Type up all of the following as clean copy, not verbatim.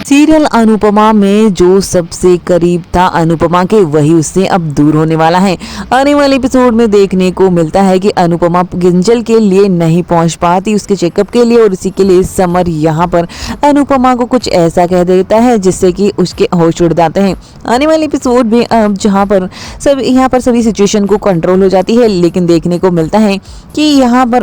Serial Anupama में जो सबसे करीब था अनुपमा के, वही उससे अब दूर होने वाला है। आने वाले एपिसोड में देखने को मिलता है कि अनुपमा किंजल के लिए नहीं पहुंच पाती उसके चेकअप के लिए, और इसी के लिए समर यहाँ पर अनुपमा को कुछ ऐसा कह देता है जिससे कि उसके होश उड़ जाते हैं। आने वाले एपिसोड में अब जहाँ पर सभी सिचुएशन को कंट्रोल हो जाती है, लेकिन देखने को मिलता है कि यहाँ पर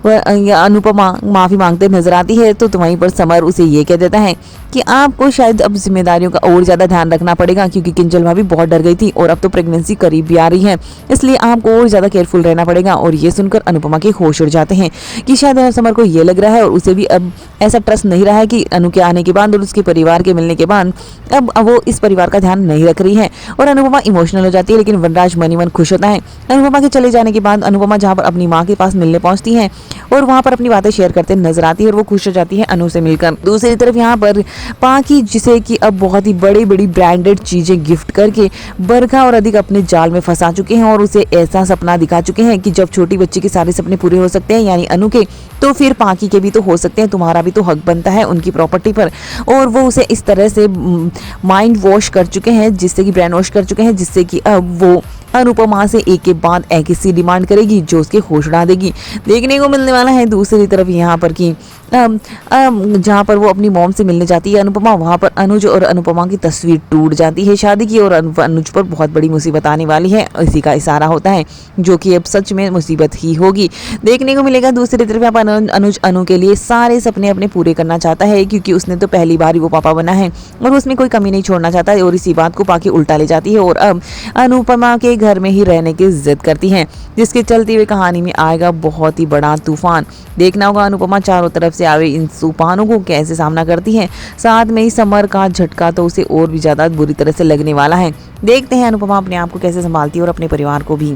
अनुपमा माफी मांगते नजर आती है, तो वहीं पर समर उसे ये कह देता है कि आपको शायद अब जिम्मेदारियों का और ज़्यादा ध्यान रखना पड़ेगा, क्योंकि किंजल भाभी बहुत डर गई थी और अब तो प्रेगनेंसी करीब भी आ रही है, इसलिए आपको और ज़्यादा केयरफुल रहना पड़ेगा। और ये सुनकर अनुपमा के होश उड़ जाते हैं कि शायद समर को ये लग रहा है और उसे भी अब ऐसा ट्रस्ट नहीं रहा है कि अनु के आने के बाद और उसके परिवार के मिलने के बाद अब वो इस परिवार का ध्यान नहीं रख रही है, और अनुपमा इमोशनल हो जाती है। लेकिन वनराज मनी मन खुश होता है। अनुपमा के चले जाने के बाद अनुपमा जहाँ पर अपनी माँ के पास मिलने पहुंचती है और वहाँ पर अपनी बातें शेयर करते नजर आती है और वो खुश हो जाती है अनु से मिलकर। दूसरी तरफ यहाँ पर पाकी, जिसे कि अब बहुत ही बड़ी बड़ी ब्रांडेड चीजें गिफ्ट करके बरखा और अधिक अपने जाल में फंसा चुके हैं और उसे ऐसा सपना दिखा चुके हैं कि जब छोटी बच्ची के सारे सपने पूरे हो सकते हैं, यानी अनु के, तो फिर पाकी के भी तो हो सकते हैं, तुम्हारा भी तो हक बनता है उनकी प्रॉपर्टी पर। और वो उसे इस तरह से माइंड वॉश कर चुके हैं, जिससे कि ब्रेन वॉश कर चुके हैं, जिससे कि अब वो अनुपमा से एक के बाद एक ऐसी डिमांड करेगी जो उसके होश उड़ा देगी। देखने को मिलने वाला है दूसरी तरफ यहाँ पर कि जहाँ पर वो अपनी मॉम से मिलने जाती है अनुपमा, वहाँ पर अनुज और अनुपमा की तस्वीर टूट जाती है शादी की, और अनुज पर बहुत बड़ी मुसीबत आने वाली है। इसी का इशारा होता है, जो कि अब सच में मुसीबत ही होगी। देखने को मिलेगा दूसरी तरफ यहाँ पर अनुज अनु के लिए सारे सपने अपने पूरे करना चाहता है, क्योंकि उसने तो पहली बार ही वो पापा बना है और उसमें कोई कमी नहीं छोड़ना चाहता है। और इसी बात को पाके उल्टा ले जाती है और अब अनुपमा के घर में ही रहने की जिद करती हैं, जिसके चलते हुए कहानी में आएगा बहुत ही बड़ा तूफान। देखना होगा अनुपमा चारों तरफ से आवे इन तूफानों को कैसे सामना करती है। साथ में ही समर का झटका तो उसे और भी ज्यादा बुरी तरह से लगने वाला है। देखते हैं अनुपमा अपने आप को कैसे संभालती है और अपने परिवार को भी।